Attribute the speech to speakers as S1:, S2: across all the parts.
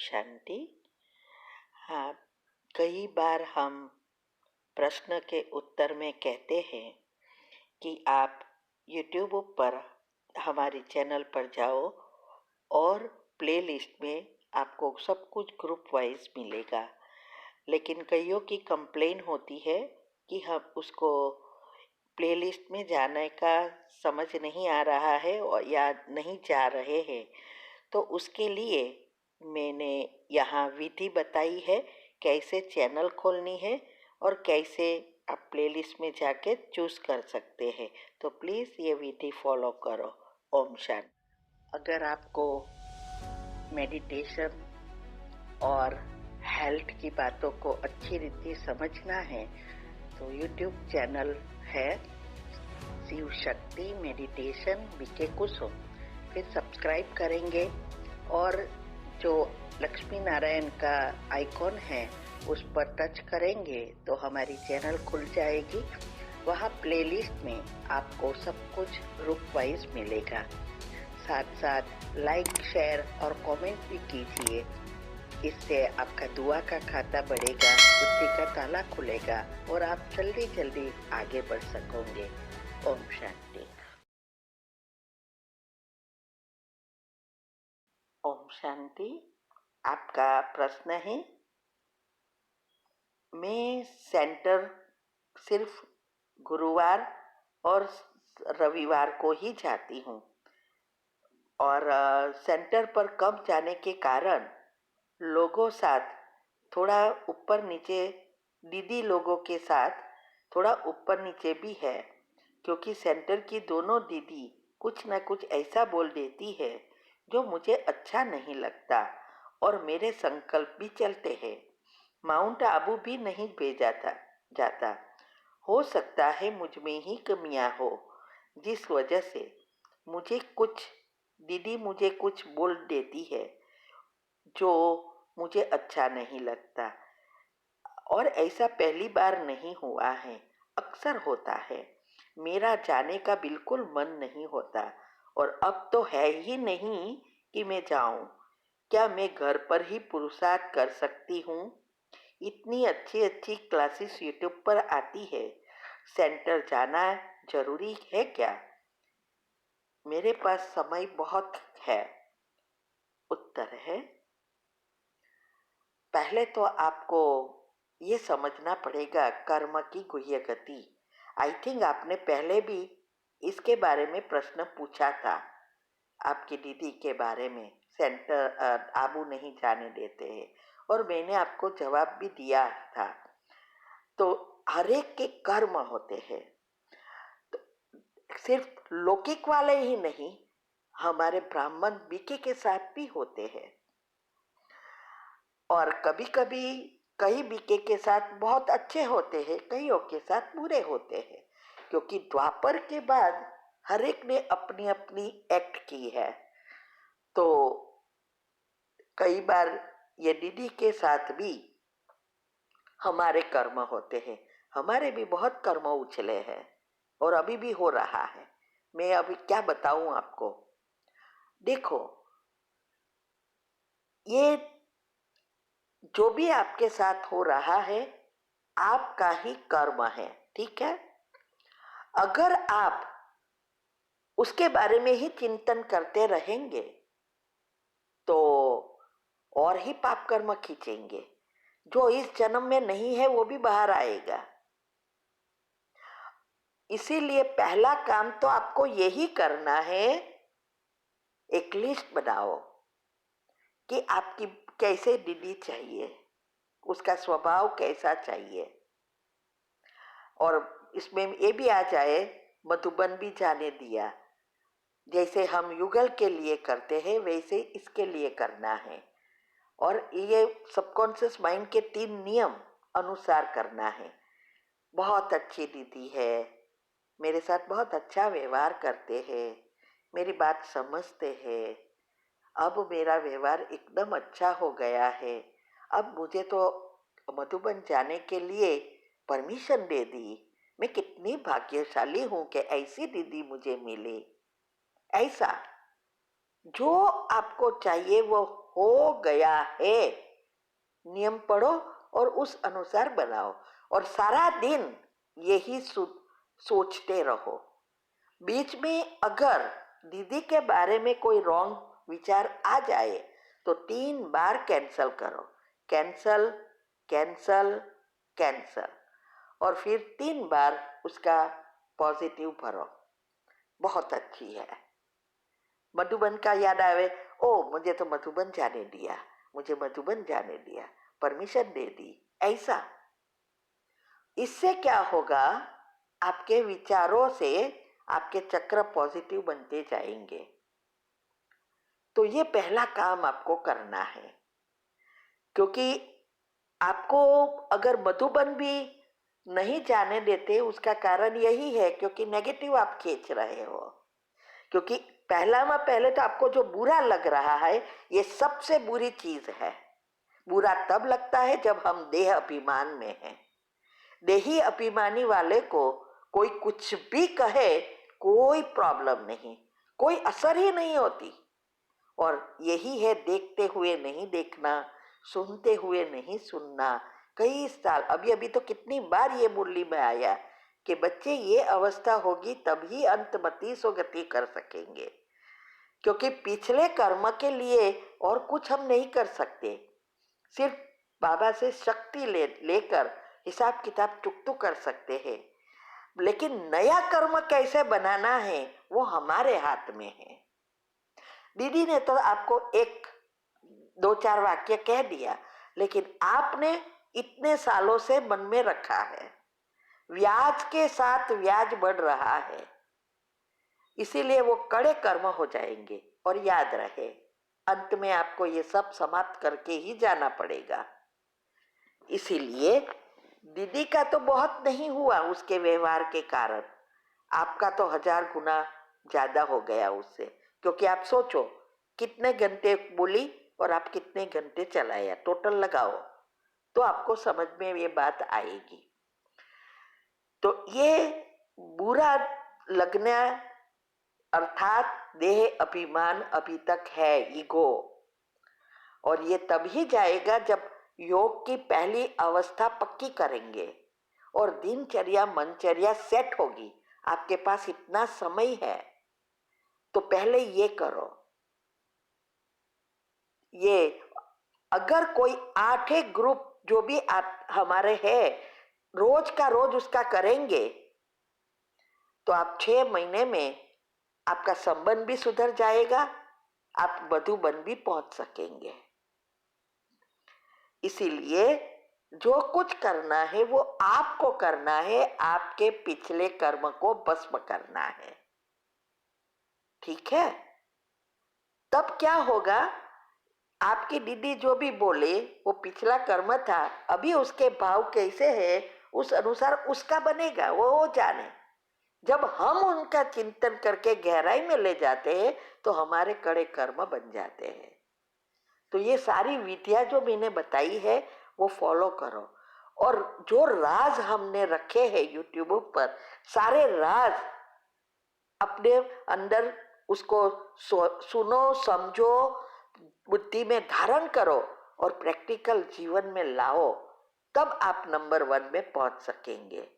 S1: शांति। हाँ, कई बार हम प्रश्न के उत्तर में कहते हैं कि आप YouTube पर हमारे चैनल पर जाओ और प्लेलिस्ट में आपको सब कुछ ग्रुप वाइज मिलेगा। लेकिन कईयों की कंप्लेन होती है कि हम उसको प्लेलिस्ट में जाने का समझ नहीं आ रहा है और या नहीं जा रहे हैं। तो उसके लिए मैंने यहाँ विधि बताई है कैसे चैनल खोलनी है और कैसे आप प्लेलिस्ट में जाके चूज़ कर सकते हैं। तो प्लीज़ ये विधि फॉलो करो। ओम शांति। अगर आपको मेडिटेशन और हेल्थ की बातों को अच्छी रीति समझना है तो यूट्यूब चैनल है शिव शक्ति मेडिटेशन बीके कुसुम। फिर सब्सक्राइब करेंगे और जो लक्ष्मी नारायण का आइकॉन है उस पर टच करेंगे तो हमारी चैनल खुल जाएगी। वहाँ प्लेलिस्ट में आपको सब कुछ ग्रुप वाइज मिलेगा। साथ साथ लाइक शेयर और कमेंट भी कीजिए। इससे आपका दुआ का खाता बढ़ेगा, बुद्धि का ताला खुलेगा और आप जल्दी जल्दी आगे बढ़ सकोगे। ओम शांति। ओम शांति। आपका प्रश्न है, मैं सेंटर सिर्फ गुरुवार और रविवार को ही जाती हूँ और सेंटर पर कम जाने के कारण लोगों साथ थोड़ा ऊपर नीचे दीदी लोगों के साथ थोड़ा ऊपर नीचे भी है, क्योंकि सेंटर की दोनों दीदी कुछ न कुछ ऐसा बोल देती है जो मुझे अच्छा नहीं लगता और मेरे संकल्प भी चलते हैं। माउंट आबू भी नहीं भेजा जाता। हो सकता है मुझ में ही कमियां हो, जिस वजह से मुझे कुछ बोल देती है जो मुझे अच्छा नहीं लगता। और ऐसा पहली बार नहीं हुआ है, अक्सर होता है। मेरा जाने का बिल्कुल मन नहीं होता और अब तो है ही नहीं कि मैं जाऊं। क्या मैं घर पर ही पुरुषार्थ कर सकती हूँ? इतनी अच्छी अच्छी क्लासेस यूट्यूब पर आती है, सेंटर जाना जरूरी है क्या? मेरे पास समय बहुत है। उत्तर है, पहले तो आपको ये समझना पड़ेगा कर्म की गुह्य गति। आई थिंक आपने पहले भी इसके बारे में प्रश्न पूछा था, आपकी दीदी के बारे में, सेंटर आबू नहीं जाने देते हैं, और मैंने आपको जवाब भी दिया था। तो हर एक के कर्म होते हैं, तो सिर्फ लौकिक वाले ही नहीं, हमारे ब्राह्मण बीके के साथ भी होते हैं। और कभी कभी कई बीके के साथ बहुत अच्छे होते हैं, कईयों के साथ बुरे होते हैं, क्योंकि द्वापर के बाद हर एक ने अपनी अपनी एक्ट की है। तो कई बार ये दीदी के साथ भी हमारे कर्म होते हैं। हमारे भी बहुत कर्म उछले हैं और अभी भी हो रहा है। मैं अभी क्या बताऊं आपको। देखो, ये जो भी आपके साथ हो रहा है आपका ही कर्म है, ठीक है? अगर आप उसके बारे में ही चिंतन करते रहेंगे तो और ही पाप कर्म खींचेंगे। जो इस जन्म में नहीं है वो भी बाहर आएगा। इसीलिए पहला काम तो आपको यही करना है, एक लिस्ट बनाओ कि आपकी कैसे दीदी चाहिए, उसका स्वभाव कैसा चाहिए। और इसमें ये भी आ जाए, मधुबन भी जाने दिया, जैसे हम युगल के लिए करते हैं वैसे इसके लिए करना है। और ये सबकॉन्शियस माइंड के 3 नियम अनुसार करना है। बहुत अच्छी दीदी है, मेरे साथ बहुत अच्छा व्यवहार करते हैं, मेरी बात समझते हैं, अब मेरा व्यवहार एकदम अच्छा हो गया है, अब मुझे तो मधुबन जाने के लिए परमिशन दे दी। मैं कितनी भाग्यशाली हूँ कि ऐसी दीदी मुझे मिली। ऐसा जो आपको चाहिए वो हो गया है। नियम पढ़ो और उस अनुसार बनाओ और सारा दिन यही सोचते रहो। बीच में अगर दीदी के बारे में कोई रॉन्ग विचार आ जाए तो 3 बार कैंसल करो, कैंसल कैंसल कैंसल, और फिर 3 बार उसका पॉजिटिव भरो। बहुत अच्छी है। मधुबन का याद आवे, ओ मुझे तो मधुबन जाने दिया, मुझे मधुबन जाने दिया, परमिशन दे दी, ऐसा। इससे क्या होगा, आपके विचारों से आपके चक्र पॉजिटिव बनते जाएंगे। तो ये पहला काम आपको करना है, क्योंकि आपको अगर मधुबन भी नहीं जाने देते उसका कारण यही है क्योंकि नेगेटिव आप खींच रहे हो। क्योंकि पहले तो आपको जो बुरा लग रहा है ये सबसे बुरी चीज है। बुरा तब लगता है जब हम देह अभिमान में हैं। देही अभिमानी वाले को कोई कुछ भी कहे कोई प्रॉब्लम नहीं, कोई असर ही नहीं होती। और यही है देखते हुए नहीं देखना, सुनते हुए नहीं सुनना। कई साल अभी अभी तो कितनी बार ये मुरली में आया कि बच्चे ये अवस्था होगी तभी अंतमति सोगति कर सकेंगे, क्योंकि पिछले कर्म के लिए और कुछ हम नहीं कर सकते। सिर्फ बाबा से शक्ति लेकर हिसाब किताब टुकटुक कर सकते हैं, लेकिन नया कर्म कैसे बनाना है वो हमारे हाथ में है। दीदी ने तो आपको 1-2-4 वाक्य कह दिया, लेकिन आपने इतने सालों से मन में रखा है। व्याज के साथ व्याज बढ़ रहा है, इसीलिए वो कड़े कर्म हो जाएंगे। और याद रहे, अंत में आपको ये सब समाप्त करके ही जाना पड़ेगा। इसीलिए दीदी का तो बहुत नहीं हुआ उसके व्यवहार के कारण, आपका तो 1000 गुना ज्यादा हो गया उससे। क्योंकि आप सोचो कितने घंटे बोली और आप कितने घंटे चलाया, टोटल लगाओ तो आपको समझ में ये बात आएगी। तो ये बुरा लगना अर्थात देह अभिमान अभी तक है, ईगो। और ये तभी जाएगा जब योग की पहली अवस्था पक्की करेंगे और दिनचर्या मनचर्या सेट होगी। आपके पास इतना समय है तो पहले ये करो। ये अगर कोई 8 ग्रुप जो भी आप हमारे हैं रोज का रोज उसका करेंगे तो आप 6 महीने में आपका संबंध भी सुधर जाएगा, आप मधुबन भी पहुंच सकेंगे। इसीलिए जो कुछ करना है वो आपको करना है, आपके पिछले कर्म को भस्म करना है। ठीक है? तब क्या होगा, आपकी दीदी जो भी बोले वो पिछला कर्म था, अभी उसके भाव कैसे है उस अनुसार उसका बनेगा, वो जाने। जब हम उनका चिंतन करके गहराई में ले जाते हैं तो हमारे कड़े कर्म बन जाते हैं। तो ये सारी विधियां जो मैंने बताई है वो फॉलो करो। और जो राज हमने रखे हैं यूट्यूब पर, सारे राज अपने अंदर उसको सुनो, समझो, बुद्धि में धारण करो और प्रैक्टिकल जीवन में लाओ, तब आप नंबर 1 में पहुंच सकेंगे।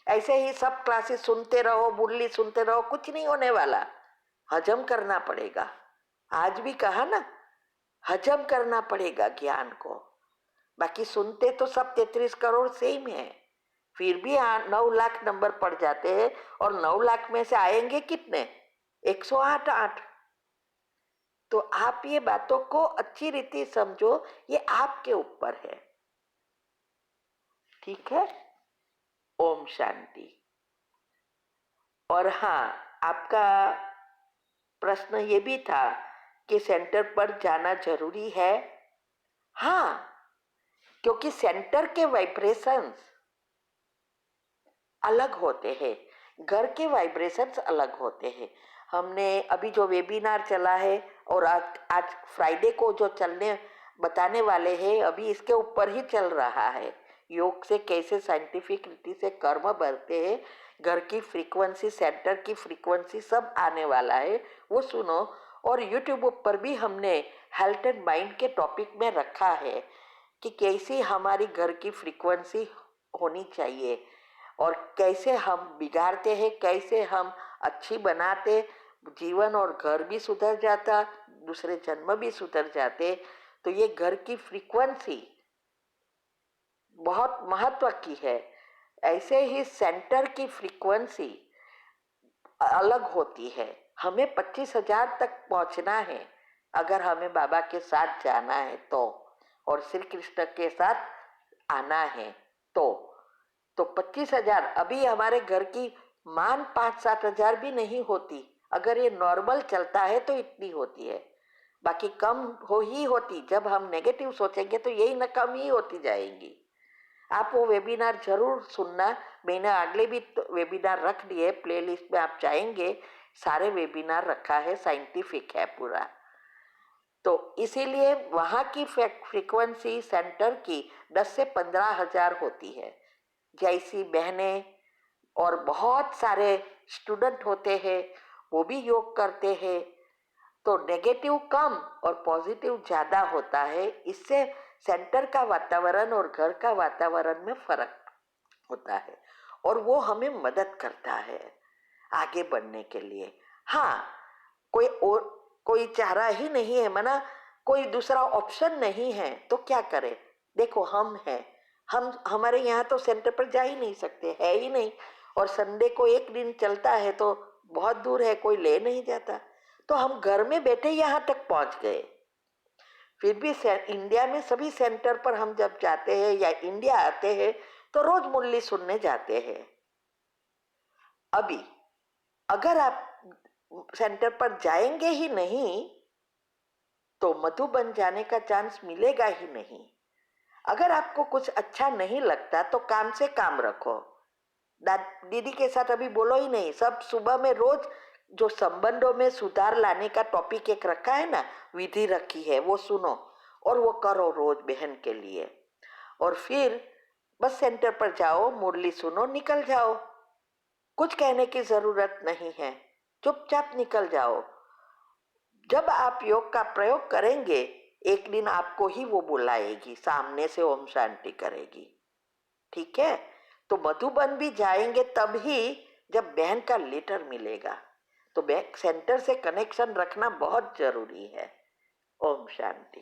S1: ऐसे ही सब क्लासेस सुनते रहो, मुरली सुनते रहो, कुछ नहीं होने वाला। हजम करना पड़ेगा। आज भी कहा ना, हजम करना पड़ेगा ज्ञान को। बाकी सुनते तो सब 33 करोड़ सेम है, फिर भी 9 लाख नंबर पड़ जाते हैं। और 9 लाख में से आएंगे कितने? 108। तो आप ये बातों को अच्छी रीति समझो, ये आपके ऊपर है। ठीक है? ओम शांति। और हाँ, आपका प्रश्न ये भी था कि सेंटर पर जाना जरूरी है। हाँ, क्योंकि सेंटर के वाइब्रेशंस अलग होते हैं, घर के वाइब्रेशंस अलग होते हैं। हमने अभी जो वेबिनार चला है और आज फ्राइडे को जो चलने बताने वाले हैं, अभी इसके ऊपर ही चल रहा है। योग से कैसे साइंटिफिक रीति से कर्म बढ़ते हैं, घर की फ्रीक्वेंसी, सेंटर की फ्रीक्वेंसी सब आने वाला है, वो सुनो। और यूट्यूब पर भी हमने हेल्थ एंड माइंड के टॉपिक में रखा है कि कैसी हमारी घर की फ्रीक्वेंसी होनी चाहिए और कैसे हम बिगाड़ते हैं, कैसे हम अच्छी बनाते, जीवन और घर भी सुधर जाता, दूसरे जन्म भी सुधर जाते। तो ये घर की फ्रीक्वेंसी बहुत महत्व की है। ऐसे ही सेंटर की फ्रीक्वेंसी अलग होती है। हमें 25,000 तक पहुंचना है अगर हमें बाबा के साथ जाना है तो, और श्री कृष्ण के साथ आना है तो 25,000 अभी हमारे घर की मान 5-7 हजार भी नहीं होती। अगर ये नॉर्मल चलता है तो इतनी होती है, बाकी कम हो ही होती। जब हम नेगेटिव सोचेंगे तो यही न कम ही होती जाएंगी। आप वो वेबिनार जरूर सुनना। मैंने अगले भी वेबिनार रख दिए, प्लेलिस्ट में आप चाहेंगे सारे वेबिनार रखा है, साइंटिफिक है पूरा। तो इसीलिए वहाँ की फ्रीक्वेंसी सेंटर की 10 से 15,000 होती है। जैसी बहनें और बहुत सारे स्टूडेंट होते हैं वो भी योग करते हैं, तो नेगेटिव कम और पॉजिटिव ज़्यादा होता है। इससे सेंटर का वातावरण और घर का वातावरण में फर्क होता है और वो हमें मदद करता है आगे बढ़ने के लिए। हाँ, कोई और कोई चारा ही नहीं है, मना कोई दूसरा ऑप्शन नहीं है तो क्या करें। देखो हम हैं, हम हमारे यहाँ तो सेंटर पर जा ही नहीं सकते, है ही नहीं। और संडे को एक दिन चलता है तो बहुत दूर है, कोई ले नहीं जाता। तो हम घर में बैठे यहाँ तक पहुँच गए। फिर भी इंडिया में सभी सेंटर पर हम जब जाते हैं या इंडिया आते हैं तो रोज मुरली सुनने जाते हैं। अभी अगर आप सेंटर पर जाएंगे ही नहीं तो मधुबन जाने का चांस मिलेगा ही नहीं। अगर आपको कुछ अच्छा नहीं लगता तो काम से काम रखो। दीदी के साथ अभी बोलो ही नहीं, सब सुबह में रोज जो संबंधों में सुधार लाने का टॉपिक एक रखा है ना, विधि रखी है, वो सुनो और वो करो रोज बहन के लिए। और फिर बस सेंटर पर जाओ, मुरली सुनो, निकल जाओ। कुछ कहने की जरूरत नहीं है, चुपचाप निकल जाओ। जब आप योग का प्रयोग करेंगे एक दिन आपको ही वो बुलाएगी, सामने से ओम शांति करेगी। ठीक है, तो मधुबन भी जाएंगे तब ही जब बहन का लेटर मिलेगा। तो बैंक सेंटर से कनेक्शन रखना बहुत जरूरी है। ओम शांति।